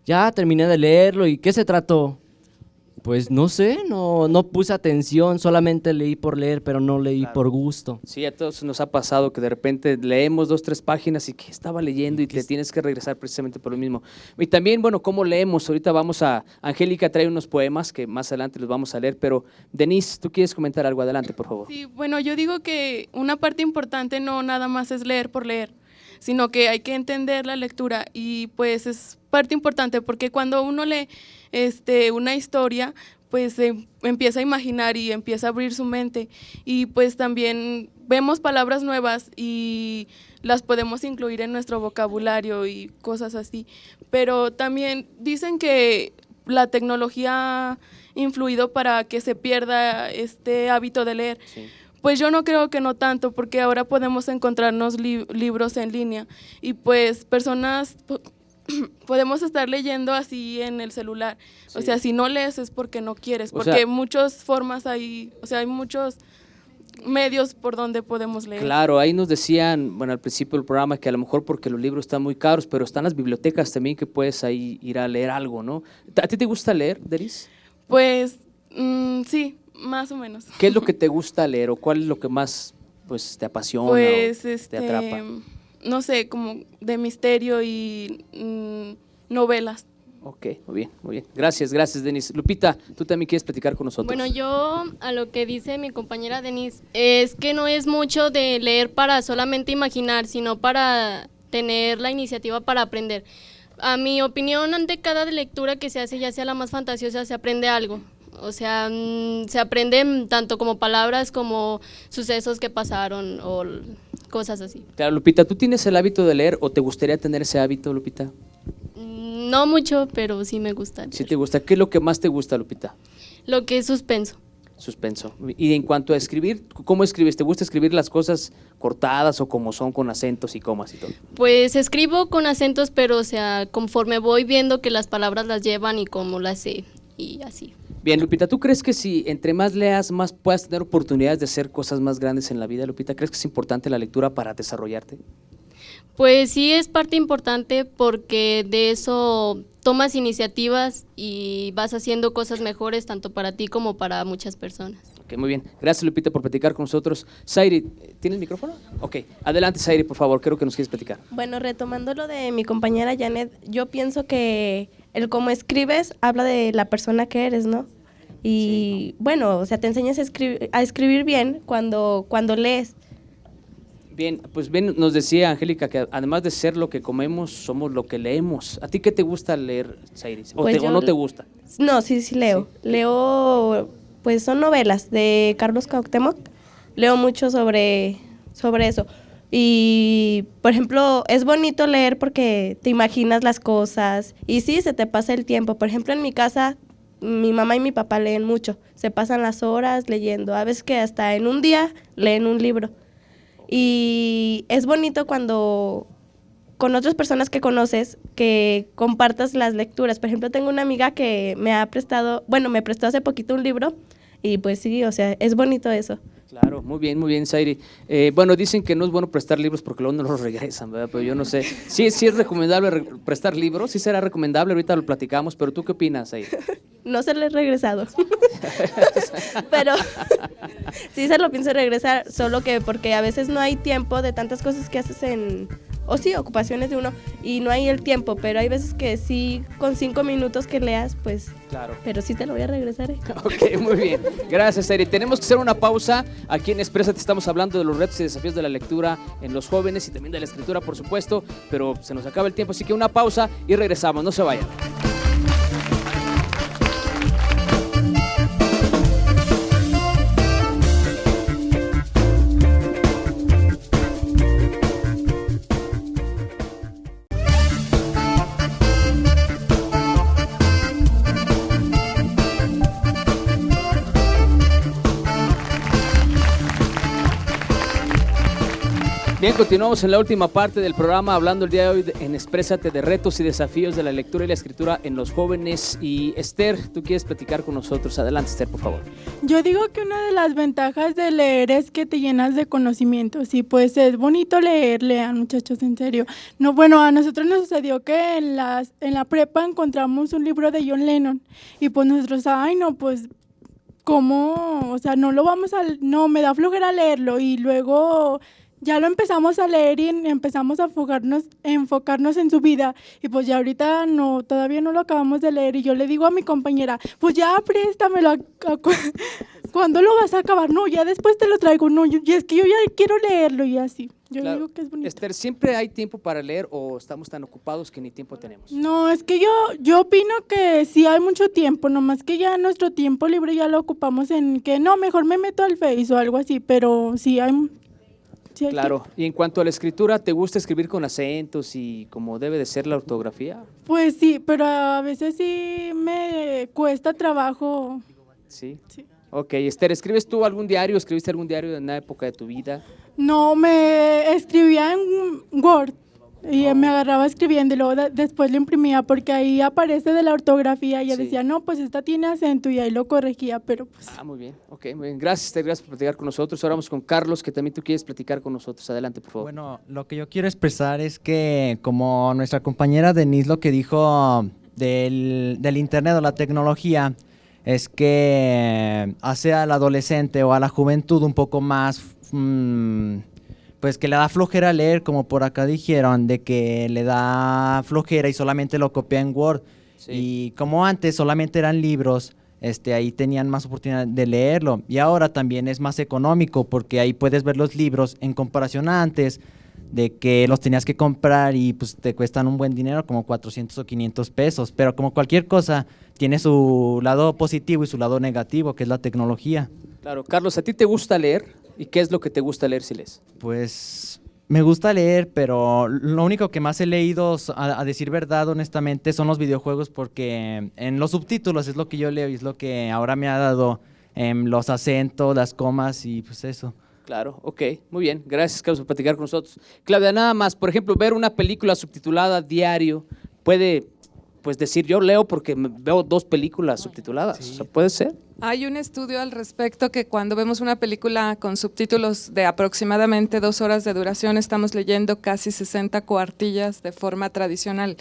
ya terminé de leerlo y ¿qué se trató? Pues no sé, no puse atención, solamente leí por leer, pero no leí por gusto. Sí, a todos nos ha pasado que de repente leemos 2, 3 páginas y que estaba leyendo y te tienes que regresar precisamente por lo mismo. Y también, bueno, ¿cómo leemos? Ahorita vamos a, Angélica trae unos poemas que más adelante los vamos a leer, pero Denise, ¿tú quieres comentar algo? Adelante, por favor. Sí, bueno, yo digo que una parte importante no nada más es leer por leer, sino que hay que entender la lectura y pues es parte importante porque cuando uno lee una historia, pues empieza a imaginar y empieza a abrir su mente y pues también vemos palabras nuevas y las podemos incluir en nuestro vocabulario y cosas así, pero también dicen que la tecnología ha influido para que se pierda este hábito de leer. Sí. Pues yo no creo que no tanto, porque ahora podemos encontrarnos libros en línea y pues personas podemos estar leyendo así en el celular. Sí. O sea, si no lees es porque no quieres, porque hay muchas formas ahí, o sea, hay muchos medios por donde podemos leer. Claro, ahí nos decían, bueno, al principio del programa que a lo mejor porque los libros están muy caros, pero están las bibliotecas también que puedes ahí ir a leer algo, ¿no? ¿A ti te gusta leer, Deris? Pues sí. Más o menos. ¿Qué es lo que te gusta leer o cuál es lo que más pues te apasiona pues, o te atrapa? No sé, como de misterio y novelas. Ok, muy bien. Gracias, Denise. Lupita, tú también quieres platicar con nosotros. Bueno, yo a lo que dice mi compañera Denise, es que no es mucho de leer para solamente imaginar, sino para tener la iniciativa para aprender. A mi opinión, ante cada lectura que se hace, ya sea la más fantasiosa, se aprende algo. O sea, se aprenden tanto como palabras como sucesos que pasaron o cosas así. Claro, Lupita, ¿tú tienes el hábito de leer o te gustaría tener ese hábito, Lupita? No mucho, pero sí me gusta leer. ¿Sí te gusta? ¿Qué es lo que más te gusta, Lupita? Lo que es suspenso. Suspenso. Y en cuanto a escribir, ¿cómo escribes? ¿Te gusta escribir las cosas cortadas o como son, con acentos y comas y todo? Pues escribo con acentos, pero o sea, conforme voy viendo que las palabras las llevan y cómo las sé y así. Bien, Lupita, ¿tú crees que si entre más leas, más puedas tener oportunidades de hacer cosas más grandes en la vida, Lupita? ¿Crees que es importante la lectura para desarrollarte? Pues sí, es parte importante porque de eso tomas iniciativas y vas haciendo cosas mejores tanto para ti como para muchas personas. Ok, muy bien. Gracias, Lupita, por platicar con nosotros. Zairi, ¿tienes micrófono? Ok, adelante, Zairi, por favor, creo que nos quieres platicar. Bueno, retomando lo de mi compañera Janet, yo pienso que el cómo escribes habla de la persona que eres, ¿no? Y sí, bueno, o sea, te enseñas a escribir bien cuando lees. Bien, pues bien, nos decía Angélica que además de ser lo que comemos, somos lo que leemos. ¿A ti qué te gusta leer, Zairi? ¿O no te gusta? No, sí leo. Sí. Leo, pues son novelas de Carlos Cuauhtémoc. Leo mucho sobre eso. Y, por ejemplo, es bonito leer porque te imaginas las cosas y sí, se te pasa el tiempo. Por ejemplo, en mi casa, mi mamá y mi papá leen mucho. Se pasan las horas leyendo. A veces que hasta en un día leen un libro. Y es bonito cuando con otras personas que conoces, que compartas las lecturas. Por ejemplo, tengo una amiga que me prestó hace poquito un libro y pues sí, o sea, es bonito eso. Claro, muy bien, Zairi. Bueno, dicen que no es bueno prestar libros porque luego no los regresan, ¿verdad? Pero yo no sé. Sí es recomendable prestar libros, sí será recomendable, ahorita lo platicamos, pero ¿tú qué opinas, Zairi? No se lo he regresado, pero sí se lo pienso regresar, solo que porque a veces no hay tiempo de tantas cosas que haces ocupaciones de uno, y no hay el tiempo, pero hay veces que sí, con 5 minutos que leas, pues, claro. Pero sí te lo voy a regresar. Ok, muy bien. Gracias, Zairi. Tenemos que hacer una pausa. Aquí en Exprésate estamos hablando de los retos y desafíos de la lectura en los jóvenes y también de la escritura, por supuesto, pero se nos acaba el tiempo, así que una pausa y regresamos. No se vayan. Bien, continuamos en la última parte del programa hablando el día de hoy en Exprésate de retos y desafíos de la lectura y la escritura en los jóvenes. Y Esther, tú quieres platicar con nosotros. Adelante, Esther, por favor. Yo digo que una de las ventajas de leer es que te llenas de conocimientos y pues es bonito leer, lean muchachos, en serio. No, bueno, a nosotros nos sucedió que en la prepa encontramos un libro de John Lennon y pues nosotros, ay no, pues ¿cómo? O sea, no, me da flojera leerlo y luego ya lo empezamos a leer y empezamos a enfocarnos en su vida y pues ya ahorita no, todavía no lo acabamos de leer y yo le digo a mi compañera, pues ya préstamelo, ¿cuándo lo vas a acabar? No, ya después te lo traigo, no, y es que yo ya quiero leerlo y así. Yo Claro. digo que es bonito. Esther, ¿siempre hay tiempo para leer o estamos tan ocupados que ni tiempo tenemos? No, es que yo opino que sí hay mucho tiempo, nomás que ya nuestro tiempo libre ya lo ocupamos en que no, mejor me meto al Face o algo así, pero sí hay Claro, y en cuanto a la escritura, ¿te gusta escribir con acentos y como debe de ser la ortografía? Pues sí, pero a veces sí me cuesta trabajo. Sí. Ok, Esther, ¿escribes tú algún diario? ¿Escribiste algún diario en una época de tu vida? No, me escribía en Word y me agarraba escribiendo y luego después lo imprimía porque ahí aparece de la ortografía y yo decía, no, pues esta tiene acento y ahí lo corregía, pero pues… Muy bien, ok, muy bien. Gracias, Esther, gracias por platicar con nosotros. Ahora vamos con Carlos, que también tú quieres platicar con nosotros. Adelante, por favor. Bueno, lo que yo quiero expresar es que como nuestra compañera Denise lo que dijo del internet o la tecnología, es que hace al adolescente o a la juventud un poco más… pues que le da flojera leer, como por acá dijeron, de que le da flojera y solamente lo copia en Word. Y como antes solamente eran libros, ahí tenían más oportunidad de leerlo. Y ahora también es más económico porque ahí puedes ver los libros en comparación a antes, de que los tenías que comprar y pues te cuestan un buen dinero, como 400 o 500 pesos. Pero como cualquier cosa, tiene su lado positivo y su lado negativo, que es la tecnología. Claro, Carlos, ¿a ti te gusta leer? ¿Y qué es lo que te gusta leer si lees? Pues me gusta leer, pero lo único que más he leído, a decir verdad, honestamente, son los videojuegos porque en los subtítulos es lo que yo leo y es lo que ahora me ha dado los acentos, las comas y pues eso. Claro, ok, muy bien. Gracias, Carlos, por platicar con nosotros. Claudia, nada más, por ejemplo, ver una película subtitulada diario puede, pues decir, yo leo porque veo 2 películas subtituladas. O sea, ¿puede ser? Hay un estudio al respecto que cuando vemos una película con subtítulos de aproximadamente 2 horas de duración, estamos leyendo casi 60 cuartillas de forma tradicional.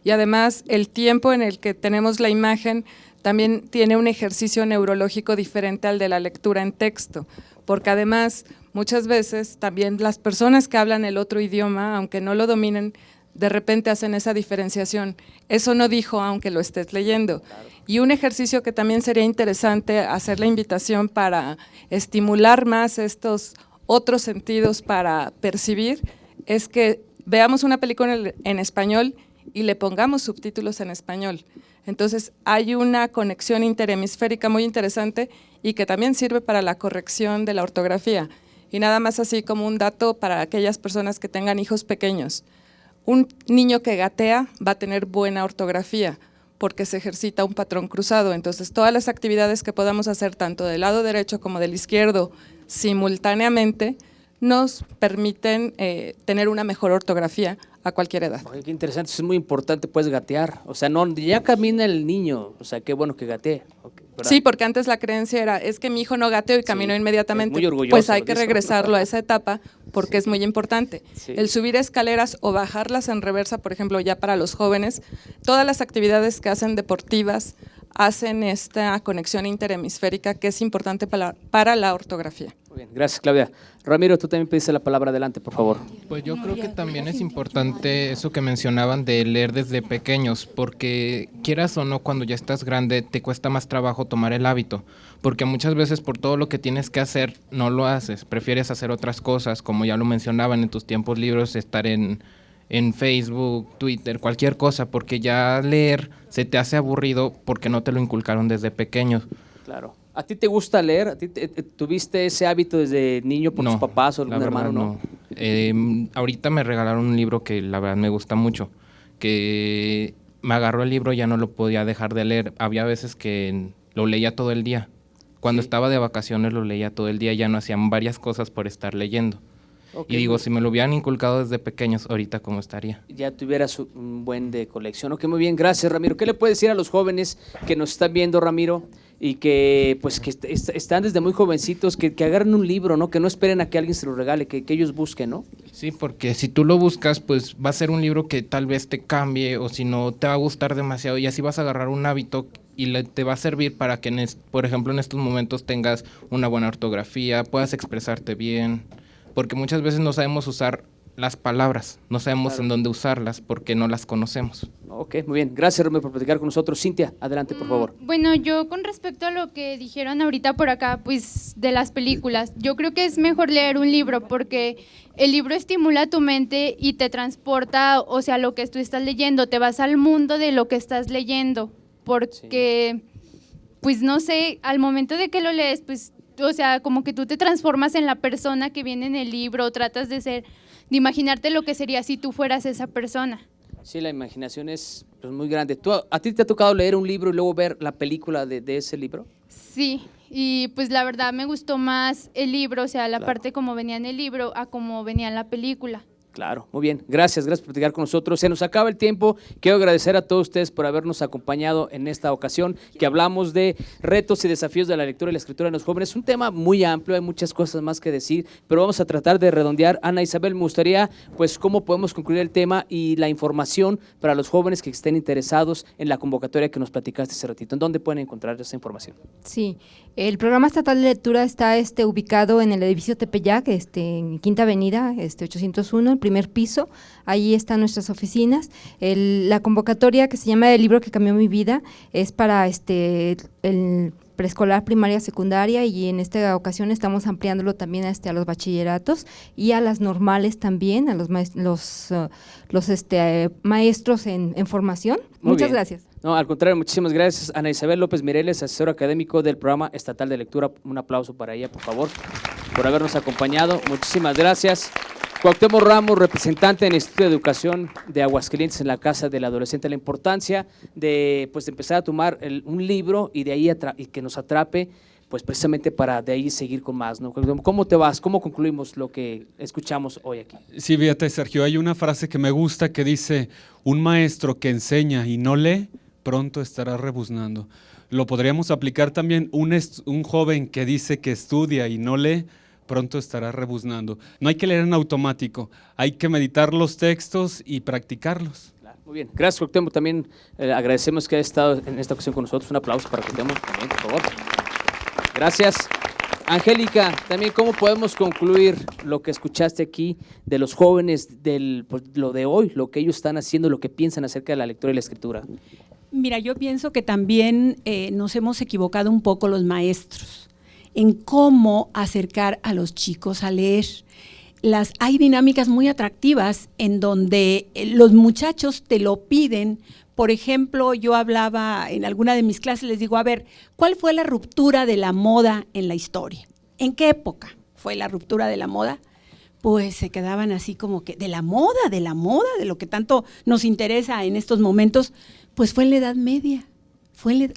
Y además, el tiempo en el que tenemos la imagen también tiene un ejercicio neurológico diferente al de la lectura en texto, porque además, muchas veces también las personas que hablan el otro idioma, aunque no lo dominen, de repente hacen esa diferenciación. Eso no dijo, aunque lo estés leyendo. Y un ejercicio que también sería interesante hacer la invitación para estimular más estos otros sentidos para percibir, es que veamos una película en español y le pongamos subtítulos en español. Entonces hay una conexión interhemisférica muy interesante y que también sirve para la corrección de la ortografía. Y nada más así como un dato para aquellas personas que tengan hijos pequeños. Un niño que gatea va a tener buena ortografía porque se ejercita un patrón cruzado. Entonces, todas las actividades que podamos hacer, tanto del lado derecho como del izquierdo, simultáneamente, nos permiten tener una mejor ortografía a cualquier edad. Oye, qué interesante, es muy importante, pues, gatear. O sea, no, ya camina el niño, o sea, qué bueno que gatee. ¿Verdad? Sí, porque antes la creencia era, es que mi hijo no gateó y caminó inmediatamente. muy orgulloso, pues hay que dice. regresarlo a esa etapa porque es muy importante. Sí. El subir escaleras o bajarlas en reversa, por ejemplo, ya para los jóvenes, todas las actividades que hacen deportivas hacen esta conexión interhemisférica que es importante para la ortografía. Muy bien, gracias, Claudia. Ramiro, tú también pediste la palabra, adelante, por favor. Pues yo creo que también es importante eso que mencionaban de leer desde pequeños, porque quieras o no, cuando ya estás grande te cuesta más trabajo tomar el hábito, porque muchas veces por todo lo que tienes que hacer no lo haces, prefieres hacer otras cosas, como ya lo mencionaban en tus tiempos libres, estar en Facebook, Twitter, cualquier cosa, porque ya leer se te hace aburrido porque no te lo inculcaron desde pequeños. Claro. ¿A ti te gusta leer? ¿A ti tuviste ese hábito desde niño por tus papás o algún hermano? No. Ahorita me regalaron un libro que la verdad me gusta mucho, que me agarró el libro y ya no lo podía dejar de leer. Había veces que lo leía todo el día. Cuando estaba de vacaciones lo leía todo el día, ya no hacían varias cosas por estar leyendo. Y digo, si me lo hubieran inculcado desde pequeños, ahorita cómo estaría. Ya tuvieras un buen de colección. Ok, muy bien, gracias, Ramiro. ¿Qué le puedes decir a los jóvenes que nos están viendo, Ramiro? Y que pues que están desde muy jovencitos, que agarren un libro, ¿no? Que no esperen a que alguien se lo regale, que ellos busquen, ¿no? Sí, porque si tú lo buscas, pues va a ser un libro que tal vez te cambie, o si no, te va a gustar demasiado, y así vas a agarrar un hábito y te va a servir para que, por ejemplo, en estos momentos tengas una buena ortografía, puedas expresarte bien, porque muchas veces no sabemos usar las palabras, no sabemos en dónde usarlas porque no las conocemos. Ok, muy bien. Gracias, Romeo, por platicar con nosotros. Cintia, adelante, por favor. Bueno, yo con respecto a lo que dijeron ahorita por acá, pues de las películas, yo creo que es mejor leer un libro porque el libro estimula tu mente y te transporta, o sea, lo que tú estás leyendo, te vas al mundo de lo que estás leyendo, porque, pues no sé, al momento de que lo lees, pues, o sea, como que tú te transformas en la persona que viene en el libro, tratas de imaginarte lo que sería si tú fueras esa persona. Sí, la imaginación es pues, muy grande. ¿A ti te ha tocado leer un libro y luego ver la película de ese libro? Sí, y pues la verdad me gustó más el libro, o sea, la parte como venía en el libro a como venía en la película. Claro, muy bien. Gracias por platicar con nosotros. Se nos acaba el tiempo. Quiero agradecer a todos ustedes por habernos acompañado en esta ocasión, que hablamos de retos y desafíos de la lectura y la escritura en los jóvenes. Es un tema muy amplio, hay muchas cosas más que decir, pero vamos a tratar de redondear. Ana Isabel, me gustaría, pues, cómo podemos concluir el tema y la información para los jóvenes que estén interesados en la convocatoria que nos platicaste hace ratito. ¿En dónde pueden encontrar esa información? Sí, el programa estatal de lectura está ubicado en el edificio Tepeyac, en Quinta Avenida, 801, el primer piso. Ahí están nuestras oficinas. La convocatoria que se llama El libro que cambió mi vida es para el preescolar, primaria, secundaria, y en esta ocasión estamos ampliándolo también a los bachilleratos y a las normales también, a los maestros en formación. Muchas gracias. No, al contrario, muchísimas gracias. Ana Isabel López Mireles, asesor académico del Programa Estatal de Lectura. Un aplauso para ella, por favor, por habernos acompañado. Muchísimas gracias. Cuauhtémoc Ramos, representante del Instituto de Educación de Aguascalientes en la Casa del Adolescente, la importancia de empezar a tomar un libro y de ahí y que nos atrape, pues precisamente para de ahí seguir con más, ¿no? ¿Cómo te vas? ¿Cómo concluimos lo que escuchamos hoy aquí? Sí, fíjate, Sergio, hay una frase que me gusta que dice: un maestro que enseña y no lee, pronto estará rebuznando. Lo podríamos aplicar también, un joven que dice que estudia y no lee, pronto estará rebuznando. No hay que leer en automático, hay que meditar los textos y practicarlos. Muy bien, gracias, Cuauhtémoc. También agradecemos que haya estado en esta ocasión con nosotros. Un aplauso para Cuauhtémoc también, por favor. Gracias. Angélica, también, ¿cómo podemos concluir lo que escuchaste aquí de los jóvenes, lo de hoy, lo que ellos están haciendo, lo que piensan acerca de la lectura y la escritura? Mira, yo pienso que también nos hemos equivocado un poco los maestros en cómo acercar a los chicos a leer. Hay dinámicas muy atractivas en donde los muchachos te lo piden. Por ejemplo, yo hablaba en alguna de mis clases, les digo, a ver, ¿cuál fue la ruptura de la moda en la historia? ¿En qué época fue la ruptura de la moda? Pues se quedaban así como que, de la moda, de lo que tanto nos interesa en estos momentos, pues fue en la Edad Media.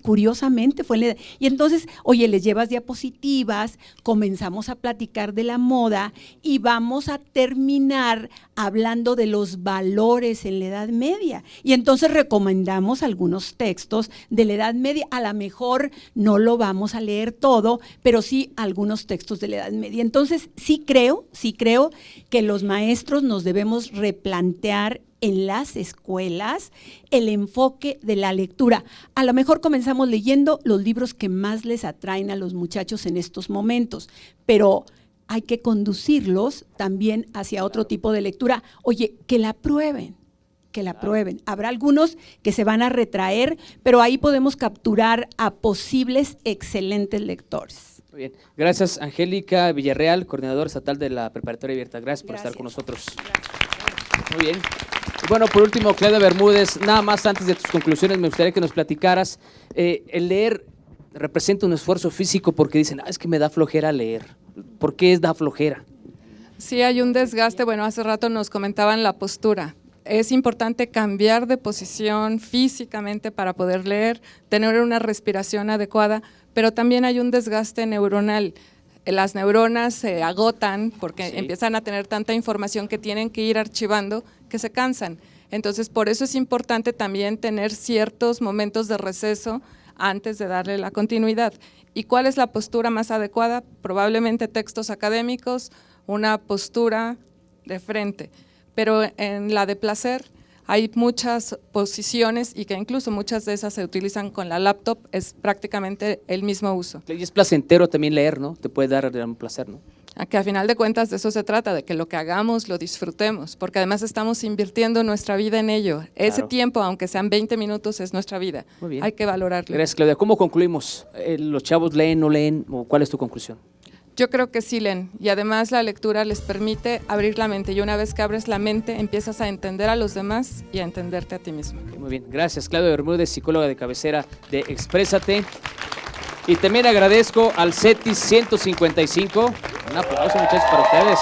Curiosamente fue en la edad. Y entonces, oye, les llevas diapositivas, comenzamos a platicar de la moda y vamos a terminar hablando de los valores en la Edad Media. Y entonces recomendamos algunos textos de la Edad Media. A lo mejor no lo vamos a leer todo, pero sí algunos textos de la Edad Media. Entonces, sí creo que los maestros nos debemos replantear en las escuelas el enfoque de la lectura. A lo mejor comenzamos leyendo los libros que más les atraen a los muchachos en estos momentos, pero hay que conducirlos también hacia otro tipo de lectura. Oye, que la prueben. Habrá algunos que se van a retraer, pero ahí podemos capturar a posibles excelentes lectores. Muy bien. Gracias, Angélica Villarreal, coordinadora estatal de la Preparatoria Abierta. Gracias por estar con nosotros. Muy bien. Y bueno, por último, Claudia Bermúdez, nada más antes de tus conclusiones, me gustaría que nos platicaras. El leer representa un esfuerzo físico porque dicen, es que me da flojera leer. ¿Por qué da flojera? Sí, hay un desgaste. Bueno, hace rato nos comentaban la postura. Es importante cambiar de posición físicamente para poder leer, tener una respiración adecuada, pero también hay un desgaste neuronal. las neuronas se agotan porque Sí. empiezan a tener tanta información que tienen que ir archivando que se cansan. Entonces, por eso es importante también tener ciertos momentos de receso antes de darle la continuidad. ¿Y cuál es la postura más adecuada? Probablemente textos académicos, una postura de frente. Pero en la de placer hay muchas posiciones y que incluso muchas de esas se utilizan con la laptop, es prácticamente el mismo uso. Y es placentero también leer, ¿no? Te puede dar un placer, ¿no? A que a final de cuentas de eso se trata, de que lo que hagamos lo disfrutemos, porque además estamos invirtiendo nuestra vida en ello. Ese Claro. tiempo, aunque sean 20 minutos, es nuestra vida. Muy bien. Hay que valorarlo. Gracias, Claudia. ¿Cómo concluimos? ¿Los chavos leen, no leen? ¿O cuál es tu conclusión? Yo creo que sí leen, y además la lectura les permite abrir la mente, y una vez que abres la mente empiezas a entender a los demás y a entenderte a ti mismo. Muy bien, gracias. Claudia Bermúdez, psicóloga de cabecera de Exprésate. Y también agradezco al CETIS 155, un aplauso muchachos para ustedes,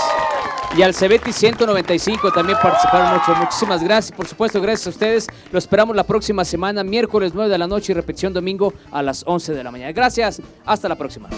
y al CEBETIS 195 también participaron mucho. Muchísimas gracias, por supuesto, gracias a ustedes. Lo esperamos la próxima semana, miércoles 9 de la noche y repetición domingo a las 11 de la mañana. Gracias, hasta la próxima.